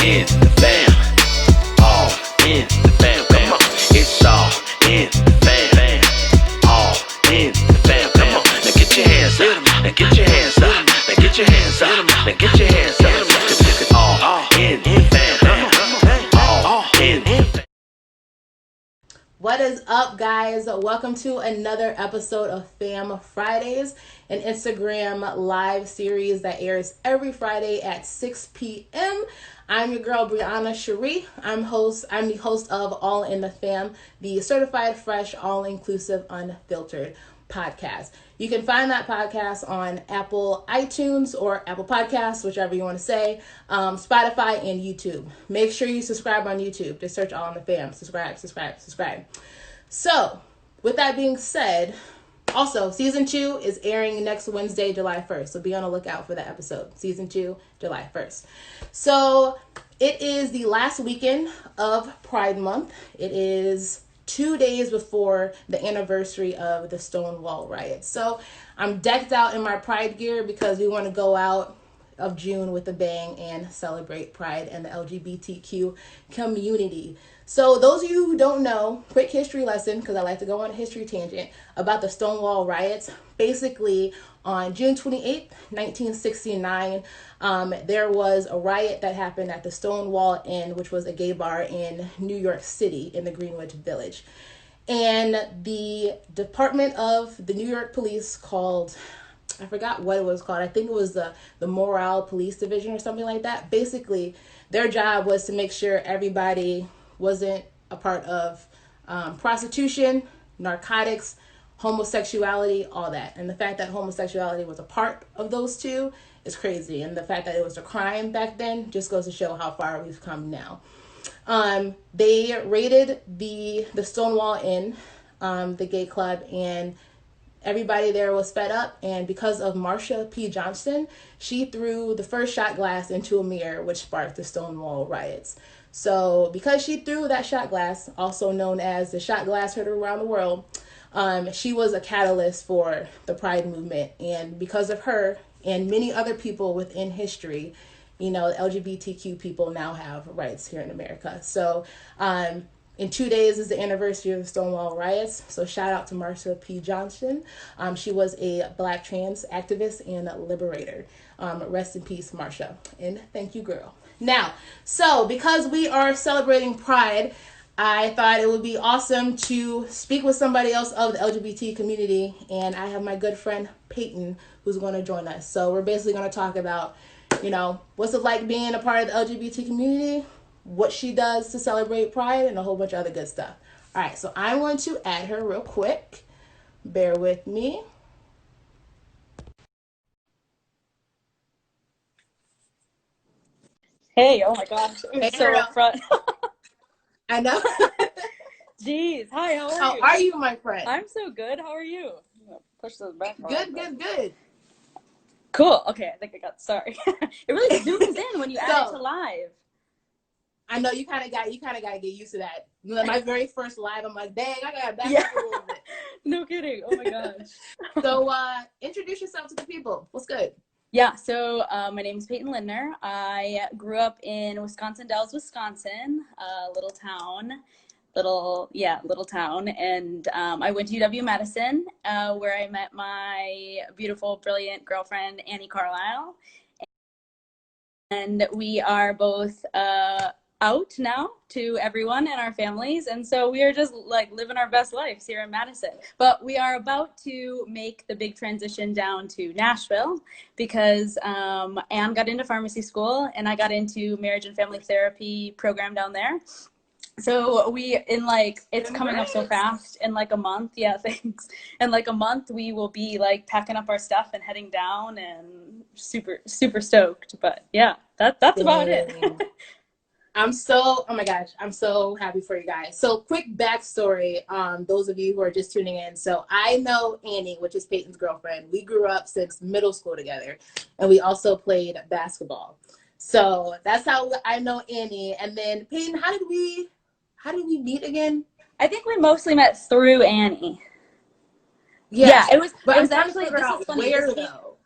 in the fam. All in the fam. Come on. It's all in the fam. All in the fam. Come on. Now get your hands up. Now get your hands up. Now get your hands up. Now get your hands up. It's all in the fam. All in the fam. What is up, guys? Welcome to another episode of Fam Fridays, an Instagram live series that airs every Friday at 6 p.m. I'm your girl, Brianna Cherie. I'm the host of All in the Fam, the certified fresh, all-inclusive, unfiltered podcast. You can find that podcast on Apple iTunes or Apple Podcasts, whichever you want to say, Spotify, and YouTube. Make sure you subscribe on YouTube. Just search All in the Fam. Subscribe. So, with that being said, also, Season 2 is airing next Wednesday, July 1st. So be on the lookout for that episode. Season 2, July 1st. So, it is the last weekend of Pride Month. It is 2 days before the anniversary of the Stonewall Riots. So I'm decked out in my Pride gear because we want to go out of June with a bang and celebrate Pride and the LGBTQ community. So those of you who don't know, quick history lesson, because I like to go on a history tangent, about the Stonewall Riots. Basically, on June 28th, 1969, there was a riot that happened at the Stonewall Inn, which was a gay bar in New York City in the Greenwich Village. And the Department of the New York Police called, I forgot what it was called. I think it was the Morale Police Division or something like that. Basically, their job was to make sure everybody wasn't a part of prostitution, narcotics, homosexuality, all that. And the fact that homosexuality was a part of those two is crazy. And the fact that it was a crime back then just goes to show how far we've come now. They raided the Stonewall Inn, the gay club, and everybody there was fed up. And because of Marsha P. Johnson, she threw the first shot glass into a mirror, which sparked the Stonewall Riots. So because she threw that shot glass, also known as the shot glass heard around the world, she was a catalyst for the Pride movement. And because of her and many other people within history, you know, LGBTQ people now have rights here in America. So in 2 days is the anniversary of the Stonewall Riots. So shout out to Marsha P. Johnson. She was a Black trans activist and liberator. Rest in peace, Marsha. And thank you, girl. Now, so because we are celebrating Pride, I thought it would be awesome to speak with somebody else of the LGBT community. And I have my good friend Payton who's going to join us. So we're basically going to talk about, you know, what's it like being a part of the LGBT community, what she does to celebrate Pride, and a whole bunch of other good stuff. All right, so I'm going to add her real quick. Bear with me. Hey, oh my gosh, it was Hey, so girl. up front. I know. Jeez, hi, how are you? How are you, my friend? I'm so good. How are you? I'm gonna push those back. Good. Cool. Okay, I think I got. Sorry. It really zooms in when you add it to live. I know you kind of got to get used to that. My very first live, I'm like, dang, I got to back up a little bit. No kidding. Oh my gosh. So introduce yourself to the people. What's good? Yeah, so my name is Payton Linder. I grew up in Wisconsin Dells, Wisconsin, a little town. And I went to UW-Madison, where I met my beautiful, brilliant girlfriend, Annie Carlisle. And we are both out now to everyone and our families. And so we are just like living our best lives here in Madison. But we are about to make the big transition down to Nashville because Anne got into pharmacy school and I got into marriage and family therapy program down there. So it's coming up so fast in like a month. Yeah, thanks. In like a month, we will be like packing up our stuff and heading down and super, super stoked. But yeah, that's about it. I'm so happy for you guys. So quick backstory, those of you who are just tuning in. So I know Annie, which is Peyton's girlfriend. We grew up since middle school together, and we also played basketball. So that's how I know Annie. And then Peyton, how did we meet again? I think we mostly met through Annie. Yeah, it was. But it was actually this is funny. Where though?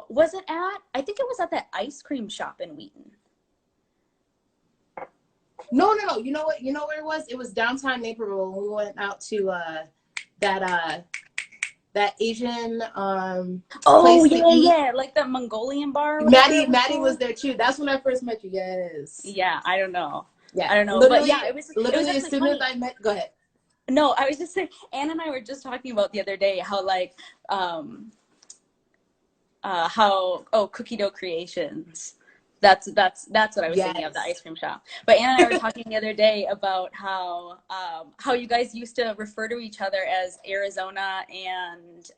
Was it at? I think it was at that ice cream shop in Wheaton. No. You know what? You know where it was? It was downtown Naperville when we went out to that that Asian Oh place to yeah, eat. yeah, like the Mongolian bar or whatever it was Maddie was called. there too. That's when I first met you. Yes. Yeah, I don't know. Yeah. I don't know, but Literally, yeah, it was literally as actually soon as funny. I met, go ahead. No, I was just saying, Anne and I were just talking about the other day how like cookie dough creations. That's what I was thinking of, the Yes. ice cream shop. But Anna and I were talking the other day about how you guys used to refer to each other as Arizona and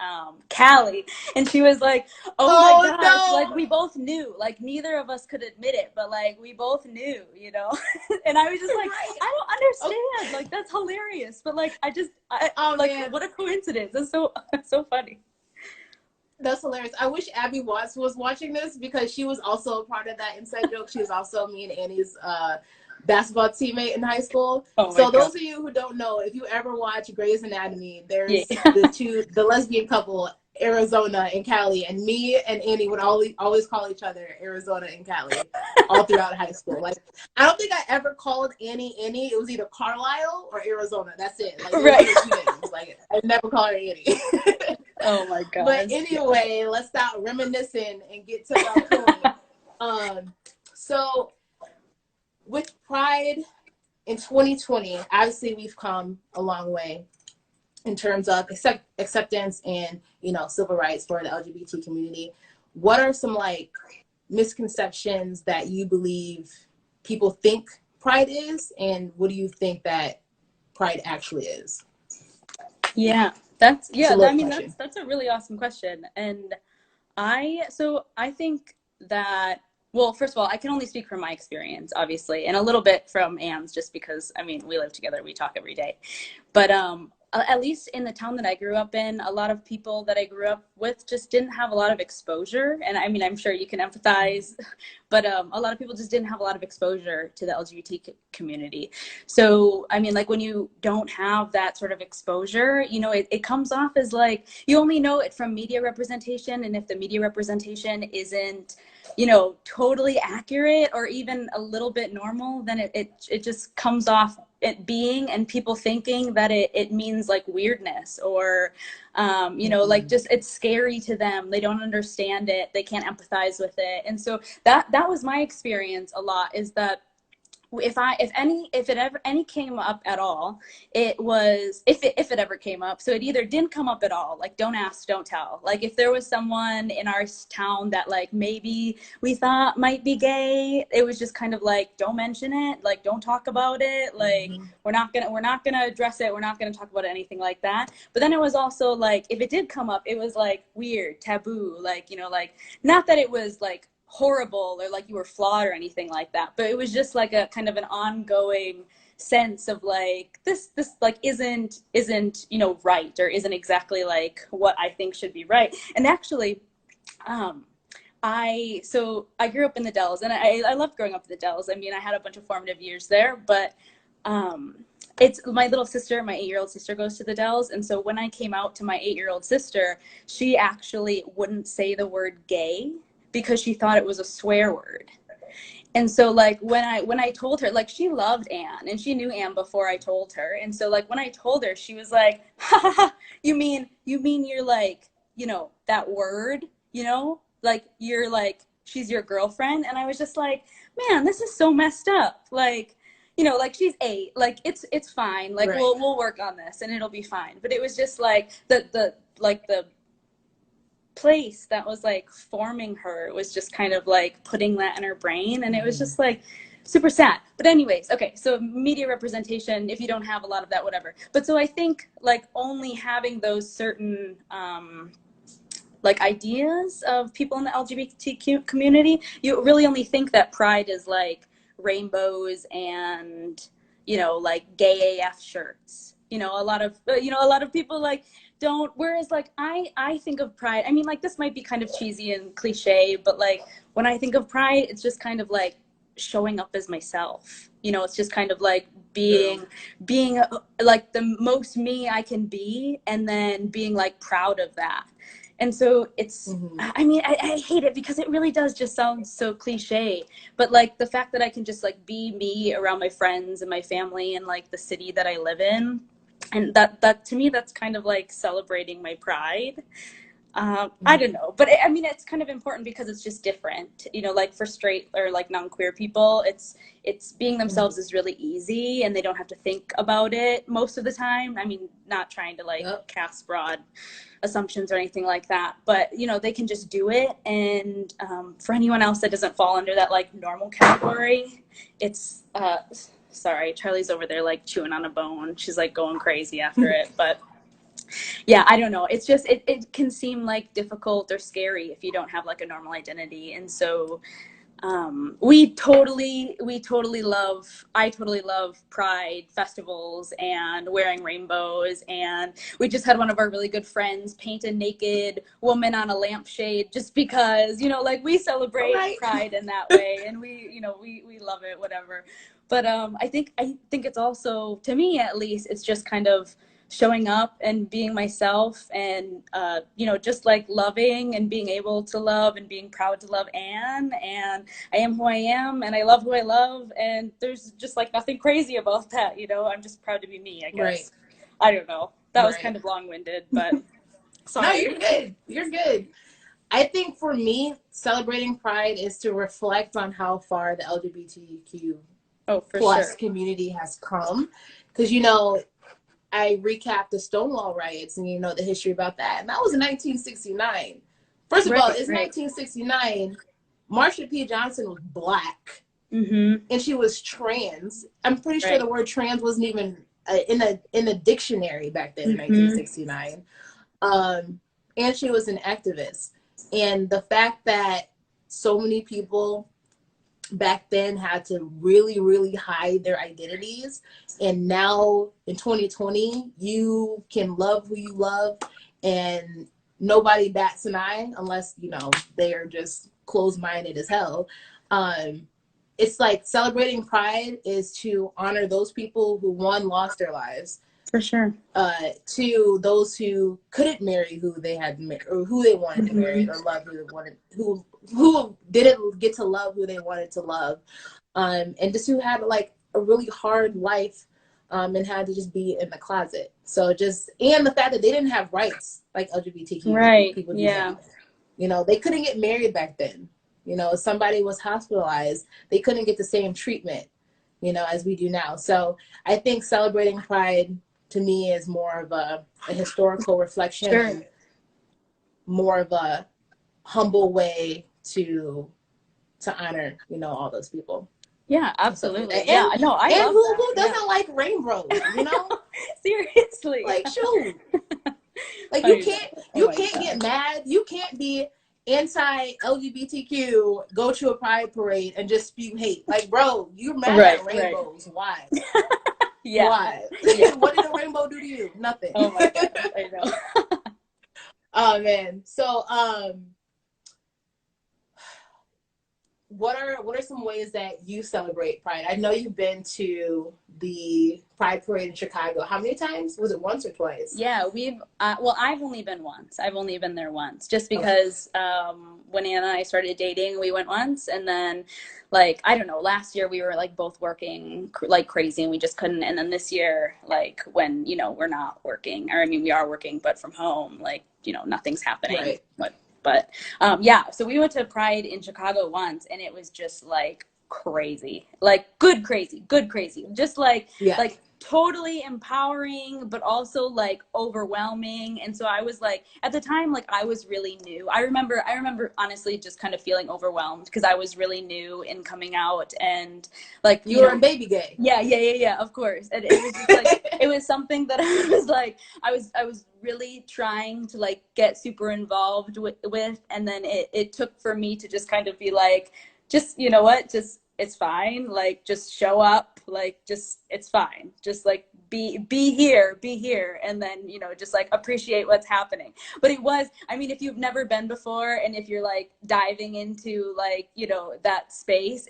Cali, and she was like, "Oh my Oh gosh!" Like no. we both knew, like neither of us could admit it, but like we both knew, you know. And I was just like, Right. I don't Oh, understand. Like that's hilarious, but like I oh like man. what a coincidence. It's so so funny. That's hilarious. I wish Abby Watts was watching this because she was also a part of that inside joke. She was also me and Annie's basketball teammate in high school. Oh my So god. those of you who don't know, if you ever watch Grey's Anatomy, Yeah. there's the lesbian couple, Arizona and Cali, and me and Annie would always call each other Arizona and Cali all throughout high school. Like I don't think I ever called Annie Annie. It was either Carlisle or Arizona. That's it. Like those Right. are the two names. Like I never called her Annie. Oh my But gosh. Yeah. anyway, let's stop reminiscing and get to the point. So with Pride in 2020, obviously we've come a long way in terms of acceptance and civil rights for the LGBT community. What are some like misconceptions that you believe people think Pride is, and what do you think that Pride actually is? Yeah. It's a I loaded mean question. that's a really awesome question. And I think that, well, first of all, I can only speak from my experience, obviously, and a little bit from Anne's, just because I mean we live together, we talk every day. But at least in the town that I grew up in, a lot of people that I grew up with just didn't have a lot of exposure. And I mean, I'm sure you can empathize, but a lot of people just didn't have a lot of exposure to the LGBT community. So, I mean, like when you don't have that sort of exposure, you know, it comes off as like you only know it from media representation. And if the media representation isn't, you know, totally accurate or even a little bit normal, then it just comes off it being and people thinking that it means like weirdness or you know, like just it's scary to them, they don't understand it, they can't empathize with it. And so that was my experience a lot, is that if it ever any came up at all, it was if it ever came up. So it either didn't come up at all, like don't ask, don't tell. Like if there was someone in our town that like maybe we thought might be gay, it was just kind of like don't mention it, like don't talk about it, like we're not gonna address it, we're not gonna talk about it, anything like that. But then it was also like if it did come up, it was like weird, taboo, like, you know, like not that it was like horrible or like you were flawed or anything like that, but it was just like a kind of an ongoing sense of like this like isn't you know right, or isn't exactly like what I think should be right. And actually I grew up in the Dells, and I loved growing up in the Dells. I mean, I had a bunch of formative years there, but it's my little sister, my 8-year-old sister goes to the Dells. And so when I came out to my 8-year-old sister, she actually wouldn't say the word gay because she thought it was a swear word. And so like when I told her, like she loved Anne and she knew Anne before I told her. And so like when I told her, she was like, ha, ha, ha, you mean you're like, you know, that word, you know, like you're like, she's your girlfriend. And I was just like, man, this is so messed up. Like, you know, like she's 8, like it's fine. Like Right. we'll work on this and it'll be fine. But it was just like the place that was like forming her was just kind of like putting that in her brain, and it was just like super sad. But anyways, okay, so media representation, if you don't have a lot of that, whatever. But so I think like only having those certain like ideas of people in the LGBTQ community, you really only think that Pride is like rainbows and, you know, like gay AF shirts. You know, a lot of people like don't, whereas like I think of Pride, I mean, like this might be kind of cheesy and cliche, but like when I think of Pride, it's just kind of like showing up as myself. You know, it's just kind of like being like the most me I can be, and then being like proud of that. And so it's, Mm-hmm. I mean, I hate it because it really does just sound so cliche. But like the fact that I can just like be me around my friends and my family and like the city that I live in. And that to me, that's kind of like celebrating my pride. I don't know, but I mean, it's kind of important because it's just different, you know, like for straight or like non-queer people, it's being Mm-hmm. themselves is really easy and they don't have to think about it most of the time. I mean, not trying to like Yep. cast broad assumptions or anything like that, but you know, they can just do it. And for anyone else that doesn't fall under that like normal category, it's sorry, Charlie's over there like chewing on a bone. She's like going crazy after it, but yeah, I don't know, it's just it can seem like difficult or scary if you don't have like a normal identity. And so we totally love, I totally love pride festivals and wearing rainbows. And we just had one of our really good friends paint a naked woman on a lampshade just because, you know, like we celebrate Right. pride in that way. And we, you know, we love it, whatever. But I think it's also, to me at least, it's just kind of showing up and being myself. And you know, just like loving and being able to love and being proud to love Anne. And I am who I am and I love who I love. And there's just like nothing crazy about that, you know. I'm just proud to be me, I Right. guess. I don't know. That was Right. kind of long-winded, but No, sorry. you're good. You're good. I think for me, celebrating pride is to reflect on how far the LGBTQ Oh, for plus sure. community has come. Because, you know, I recapped the Stonewall Riots and, you know, the history about that. And that was in 1969. First of all, Right, it's right. 1969. Marsha P. Johnson was Black Mm-hmm. and she was trans. I'm pretty sure Right. the word trans wasn't even in the dictionary back then in Mm-hmm. 1969. And she was an activist. And the fact that so many people back then had to really, really hide their identities. And now in 2020, you can love who you love and nobody bats an eye unless, you know, they are just closed minded as hell. It's like celebrating pride is to honor those people who, one, lost their lives, For sure. to those who couldn't marry who they had or who they wanted to marry Mm-hmm. or love who they wanted, who didn't get to love who they wanted to love, and just who had like a really hard life, and had to just be in the closet. So just, and the fact that they didn't have rights like LGBTQ Right. people do Yeah. now. You know, they couldn't get married back then. You know, if somebody was hospitalized, they couldn't get the same treatment, you know, as we do now. So I think celebrating pride to me is more of a historical reflection Sure. and more of a humble way to honor, you know, all those people Yeah, and stuff like absolutely. that. Yeah, no, I And love that. who Yeah. doesn't like rainbows, you know? Seriously. Like, shoot. Like, I know. Oh you my can't God. get mad. You can't be anti-LGBTQ, go to a pride parade and just spew hate. Like, bro, you're mad Right, at right. rainbows. Why? Yeah. Why? Yeah. What did a rainbow do to you? Nothing. Oh my God. I know. Oh man. So what are some ways that you celebrate pride? I know you've been to the pride parade in Chicago. How many times? Was it once or twice? Yeah, we've well, I've only been once. I've only been there once, just Okay. because when Anna and I started dating, we went once, and then like I don't know, last year we were like both working like crazy, and we just couldn't. And then this year, like when you know we're not working, or I mean we are working, but from home, like you know nothing's happening. Right. But yeah, so we went to Pride in Chicago once, and it was just like crazy, like good crazy, just Yeah. like totally empowering, but also like overwhelming. And so I was like, at the time, like I was really new. I remember honestly just kind of feeling overwhelmed because I was really new in coming out, and like You were a baby gay. yeah, of course. And it was just like it was something that I was like I was really trying to like get super involved with, and then it took for me to just kind of be like, just you know what, just it's fine, like just show up, like just it's fine, just like be here, and then you know just like appreciate what's happening. But it was, I mean, if you've never been before and if you're like diving into like you know that space,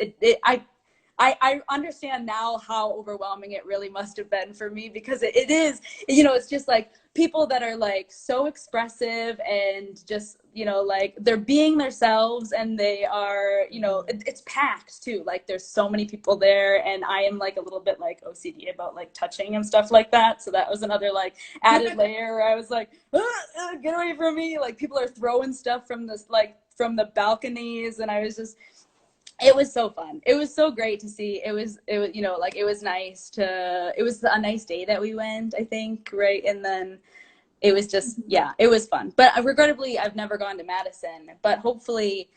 I understand now how overwhelming it really must have been for me, because it is, you know, it's just like people that are like so expressive and just, you know, like they're being themselves, and they are, you know, it's packed too. Like there's so many people there, and I am like a little bit like OCD about like touching and stuff like that. So that was another like added layer where I was like, get away from me. Like people are throwing stuff from this, like from the balconies. And I was just, it was so fun. It was so great to see. It was, you know, like it was nice to, it was a nice day that we went, I think, right? And then it was just, yeah, it was fun. But regrettably, I've never gone to Madison, but hopefully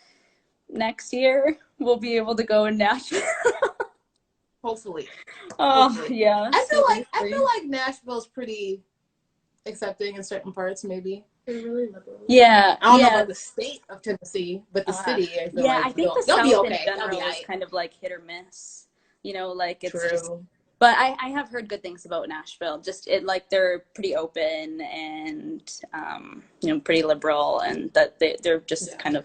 next year we'll be able to go in Nashville. Hopefully. Oh, Hopefully. yeah. I feel like Nashville's pretty accepting in certain parts, maybe. They're really liberal. Yeah. I don't know about the state of Tennessee, but the city, I feel yeah, like I think the they'll South be okay. in general is kind of like hit or miss. You know, like it's True. just, but I have heard good things about Nashville. Just it, like they're pretty open and you know, pretty liberal, and that they're just kind of,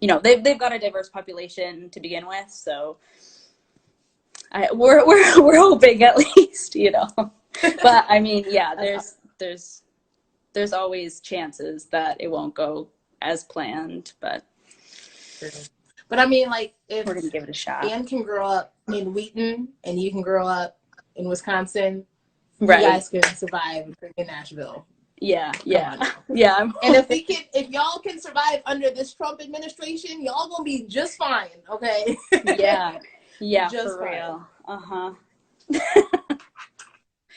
you know, they've got a diverse population to begin with, so we're hoping at least, you know. But I mean, yeah, there's always chances that it won't go as planned, but True. But I mean, like, if we're gonna give it a shot. Anne can grow up in Wheaton and you can grow up in Wisconsin, right, you guys can survive in Nashville. Yeah. And if y'all can survive under this Trump administration, y'all gonna be just fine, okay? Yeah, just for fine.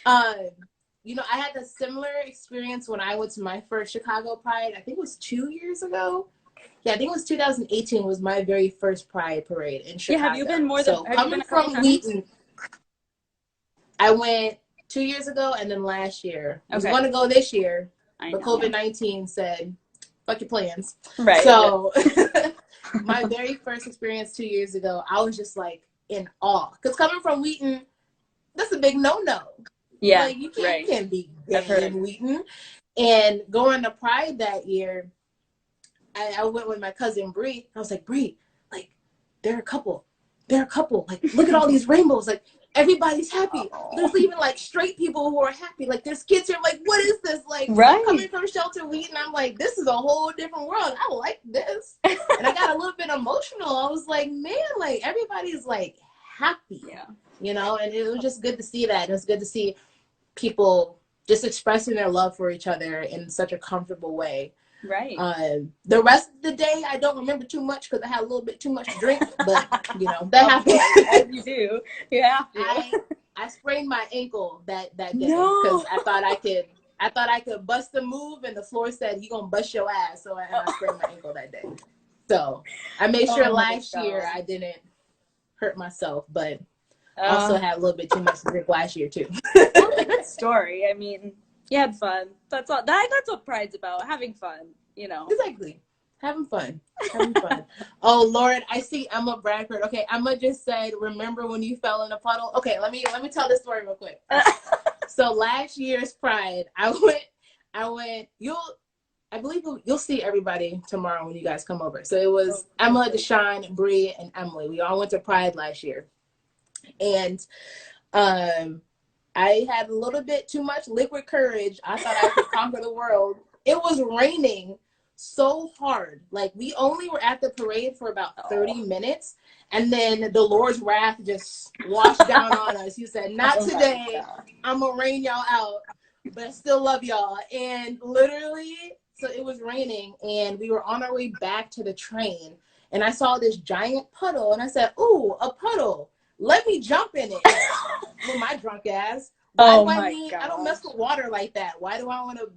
real. You know, I had a similar experience when I went to my first Chicago Pride. I think it was 2 years ago. Yeah, I think it was 2018 was my very first Pride parade in Chicago. Yeah, have you been more than, coming from Wheaton, I went 2 years ago and then last year. I was going to go this year, but COVID-19 said, fuck your plans. Right. So my very first experience 2 years ago, I was just like in awe. Because coming from Wheaton, that's a big no-no. Yeah, like, you can't be gay in Wheaton. And going to Pride that year, I went with my cousin Bree. I was like, Bree, like, they're a couple. Like, look at all these rainbows. Like, everybody's happy. There's even like straight people who are happy. Like, there's kids here. I'm like, what is this? Like, coming from Shelter Wheaton, I'm like, this is a whole different world. I like this. And I got a little bit emotional. I was like, man, like, everybody's like happy. Yeah. You know, and it was just good to see that. It was good to see people just expressing their love for each other in such a comfortable way. Right. The rest of the day, I don't remember too much because I had a little bit too much to drink, but you know, that happened. As you do. You have to. I sprained my ankle that day because I thought I could bust the move, and the floor said, "You gonna bust your ass." So I sprained my ankle that day. So I made sure last year I didn't hurt myself, but also had a little bit too much to drink last year too. Good story. I mean, you had fun. That's all. That's what Pride's about. Having fun. You know. Exactly. Having fun. Oh Lord, I see Emma Bradford. Okay, Emma just said, "Remember when you fell in a puddle?" Okay, let me tell this story real quick. So last year's Pride, I went. I believe you'll see everybody tomorrow when you guys come over. So it was Emma, Deshawn, Bree, and Emily. We all went to Pride last year, and I had a little bit too much liquid courage. I thought I could conquer the world. It was raining so hard. Like, we only were at the parade for about 30 minutes, and then the Lord's wrath just washed down on us. He said, not today. I'm gonna rain y'all out, but I still love y'all. And literally, so it was raining, and we were on our way back to the train, and I saw this giant puddle, and I said, ooh, a puddle. Let me jump in it. With my drunk ass. I don't mess with water like that. Why do I want to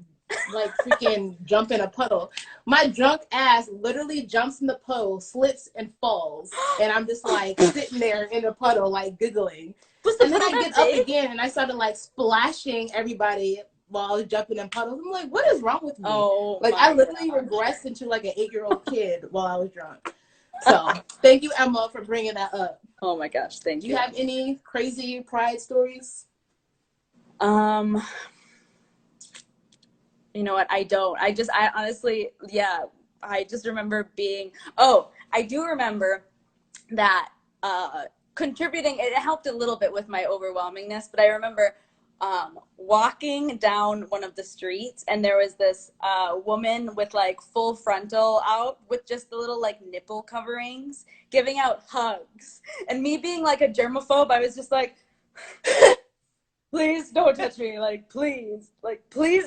like freaking jump in a puddle? My drunk ass literally jumps in the puddle, slips and falls, and I'm just like sitting there in a puddle, like giggling. And then I get up again and I started like splashing everybody while I was jumping in puddles. I'm like, what is wrong with me? I literally regressed into like an 8-year-old kid while I was drunk. So thank you, Emma, for bringing that up. Oh my gosh, thank you. Do you have any crazy Pride stories? You know what? I don't. I honestly, yeah, I just remember I do remember that contributing, it helped a little bit with my overwhelmingness, but I remember walking down one of the streets, and there was this woman with like full frontal out with just the little like nipple coverings giving out hugs. And me being like a germaphobe, I was just like, please don't touch me. Like, please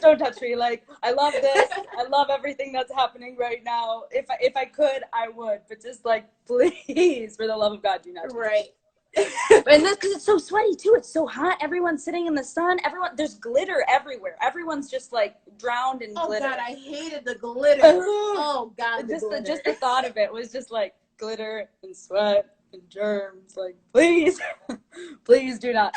don't touch me. Like, I love this. I love everything that's happening right now. If I could, I would. But just like, please, for the love of God, do not touch me. Right. And that's because it's so sweaty too. It's so hot. Everyone's sitting in the sun. There's glitter everywhere. Everyone's just like drowned in glitter. Oh God, I hated the glitter. Oh God, just the thought of it was just like glitter and sweat and germs. Like, please, please do not.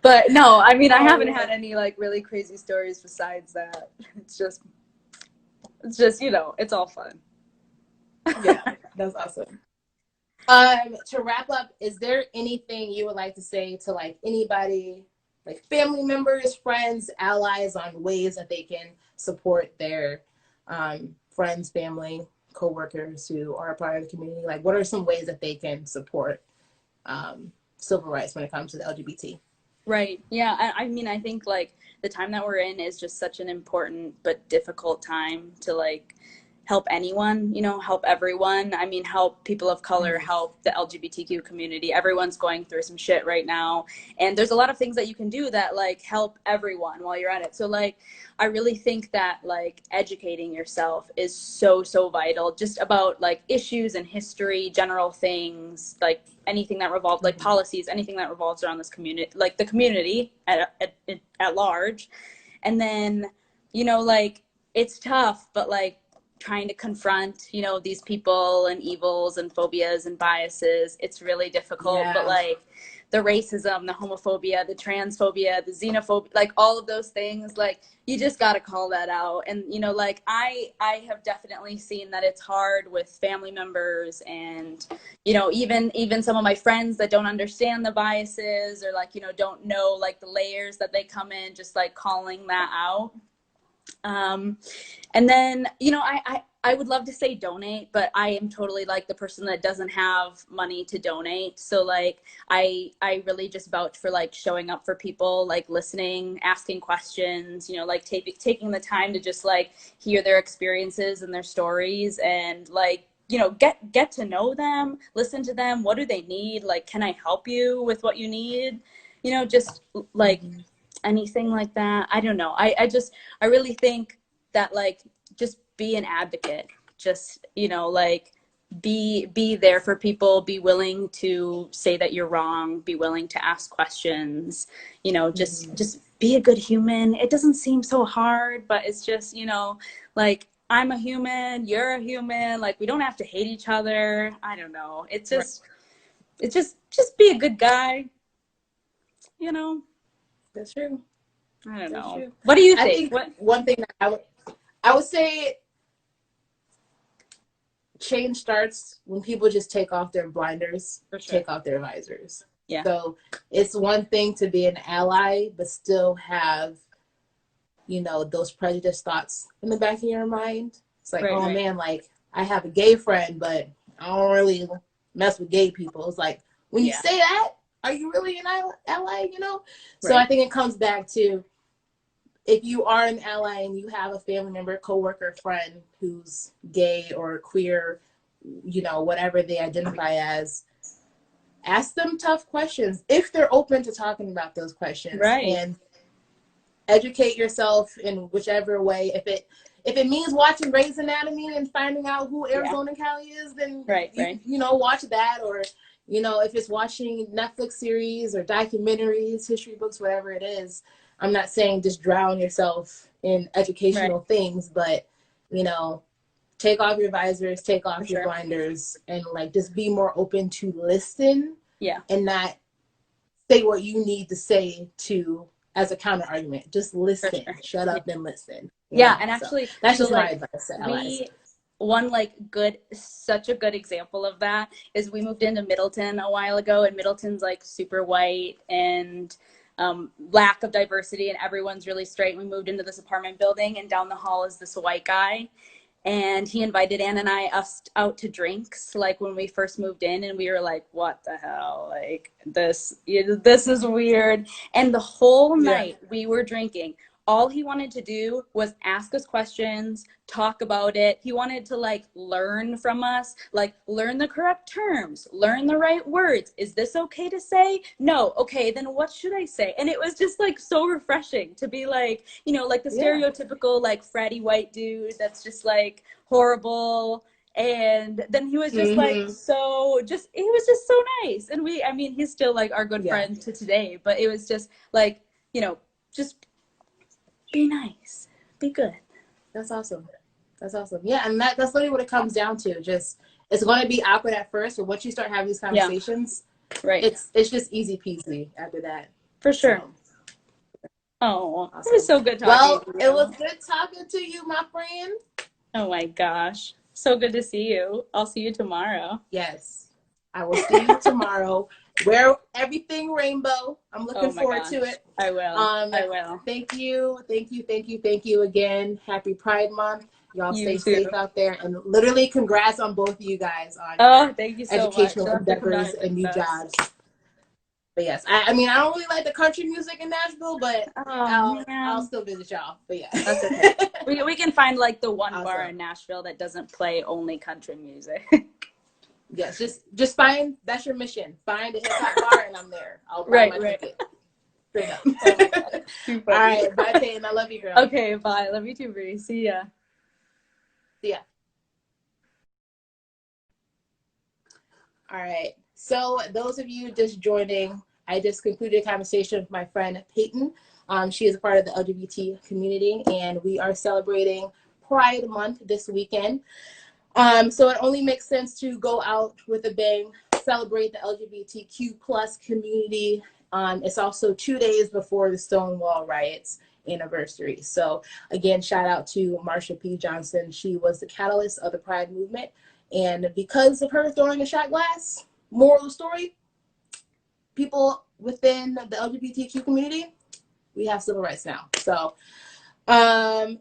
But no, I mean, I haven't had any like really crazy stories besides that. It's just it's all fun. Yeah, that's awesome. To wrap up, is there anything you would like to say to like anybody, like family members, friends, allies, on ways that they can support their friends, family, co-workers who are a part of the community? Like, what are some ways that they can support civil rights when it comes to the LGBT? Right. Yeah. I mean, I think like the time that we're in is just such an important but difficult time to like help anyone, help everyone. I mean, help people of color, help the LGBTQ community. Everyone's going through some shit right now. And there's a lot of things that you can do that like help everyone while you're at it. So like, I really think that like educating yourself is so, so vital, just about like issues and history, general things, like anything that revolves, like policies, anything that revolves around this community, like the community at large. And then, like it's tough, but like trying to confront, these people and evils and phobias and biases, it's really difficult. Yeah. But like the racism, the homophobia, the transphobia, the xenophobia, like all of those things, like you just got to call that out. And, like I have definitely seen that it's hard with family members and, even some of my friends that don't understand the biases or like, don't know like the layers that they come in, just like calling that out. And then, I would love to say donate, but I am totally like the person that doesn't have money to donate. So like, I really just vouch for like showing up for people, like listening, asking questions, like taking the time to just like hear their experiences and their stories and like, get to know them, listen to them. What do they need? Like, can I help you with what you need? Just like anything like that. I don't know. I really think that like just be an advocate, just like be there for people, be willing to say that you're wrong, be willing to ask questions, just be a good human. It doesn't seem so hard, but it's just like I'm a human, you're a human, like we don't have to hate each other. I don't know, it's just be a good guy. That's true. I don't know. What do you think? One thing that I would say, change starts when people just take off their blinders, take off their visors. Yeah. So it's one thing to be an ally, but still have, those prejudiced thoughts in the back of your mind. It's like, man, like I have a gay friend, but I don't really mess with gay people. It's like, when you say that, are you really an ally, So I think it comes back to, if you are an ally and you have a family member, coworker, friend who's gay or queer, whatever they identify as, ask them tough questions if they're open to talking about those questions. Right. And educate yourself in whichever way. If it means watching Grey's Anatomy and finding out who Arizona Cali is, then watch that. Or if it's watching Netflix series or documentaries, history books, whatever it is. I'm not saying just drown yourself in educational things, but, take off your visors, take off your blinders, and like just be more open to listen and not say what you need to say to as a counter argument. Just listen, shut up and listen. And actually, so that's just my advice to allies. One such a good example of that is we moved into Middleton a while ago, and Middleton's like super white and lack of diversity, and everyone's really straight. We moved into this apartment building, and down the hall is this white guy, and he invited Ann and us out to drinks, like when we first moved in, and we were like, what the hell, like this is weird. And the whole night we were drinking, all he wanted to do was ask us questions, talk about it. He wanted to like learn from us, like learn the correct terms, learn the right words. Is this okay to say? No. Okay, then what should I say? And it was just like so refreshing to be like, you know, like the stereotypical like fratty white dude that's just like horrible. And then he was just like, he was just so nice. And I mean, he's still like our good friend to today, but it was just like, you know, just be nice, be good. That's awesome. That's awesome. Yeah, and that's literally what it comes down to. Just, it's going to be awkward at first, but once you start having these conversations, right, it's just easy peasy after that. For sure. So. Oh, awesome. It was so good talking to you. It was good talking to you, my friend. Oh my gosh, so good to see you. I'll see you tomorrow. Yes, I will see you tomorrow. Wear everything rainbow. I'm looking forward to it. I will. I will. Thank you again. Happy Pride Month. Y'all stay safe out there, and literally congrats on both of you guys on thank you so educational much. endeavors and new jobs. But yes, I mean, I don't really like the country music in Nashville, but I'll still visit y'all. But yeah, that's okay. we can find like the one bar in Nashville that doesn't play only country music. Yes, just find, that's your mission. Find a hip hop bar and I'm there. I'll buy my ticket. Straight up. All right, bye, Payton. I love you, girl. Okay, bye. Love you too, Bree. See ya. See ya. All right. So those of you just joining, I just concluded a conversation with my friend Payton. She is a part of the LGBT community, and we are celebrating Pride Month this weekend. So it only makes sense to go out with a bang, celebrate the LGBTQ plus community. It's also 2 days before the Stonewall Riots anniversary. So again, shout out to Marsha P. Johnson. She was the catalyst of the Pride movement. And because of her throwing a shot glass, moral of the story, people within the LGBTQ community, we have civil rights now. So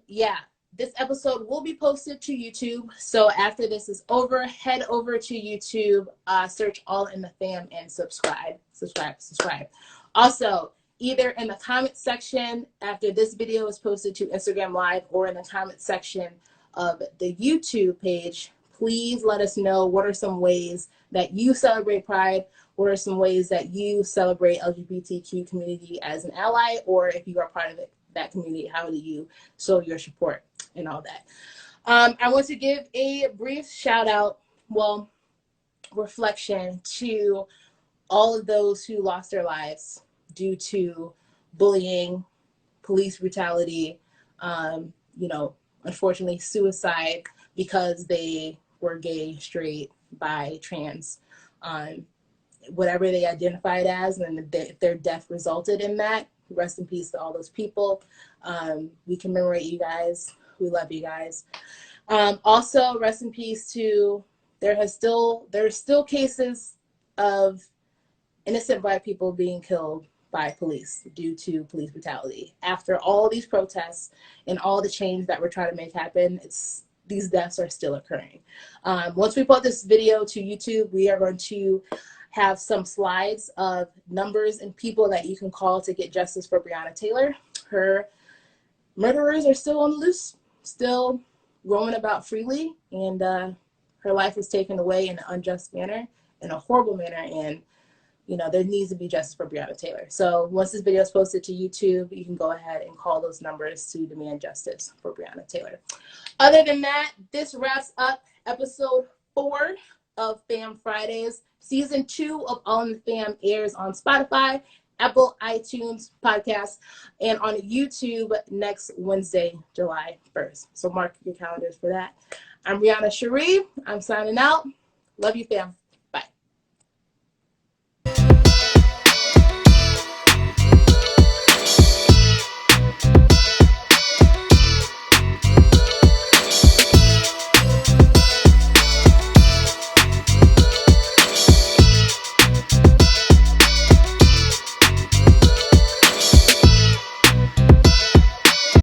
yeah. This episode will be posted to YouTube. So after this is over, head over to YouTube, search All in the Fam, and subscribe. Also, either in the comment section after this video is posted to Instagram Live, or in the comment section of the YouTube page, please let us know what are some ways that you celebrate Pride. What are some ways that you celebrate LGBTQ community as an ally, or if you are part of that community, how do you show your support and all that. I want to give a brief shout out, reflection to all of those who lost their lives due to bullying, police brutality, unfortunately suicide because they were gay, straight, bi, trans, whatever they identified as, and their death resulted in that. Rest in peace to all those people. We commemorate you guys. We love you guys. Also, rest in peace to, there's still cases of innocent Black people being killed by police due to police brutality. After all these protests and all the change that we're trying to make happen, these deaths are still occurring. Once we put this video to YouTube, we are going to have some slides of numbers and people that you can call to get justice for Brianna Taylor. Her murderers are still on the loose, still roaming about freely, and her life was taken away in an unjust manner, in a horrible manner, and there needs to be justice for Brianna Taylor. So once this video is posted to YouTube, you can go ahead and call those numbers to demand justice for Brianna Taylor. Other than that, this wraps up episode 4 of Fam Fridays. Season 2 of All in the Fam airs on Spotify, Apple iTunes podcasts, and on YouTube next Wednesday, July 1st. So mark your calendars for that. I'm Brianna Cherie. I'm signing out. Love you, fam.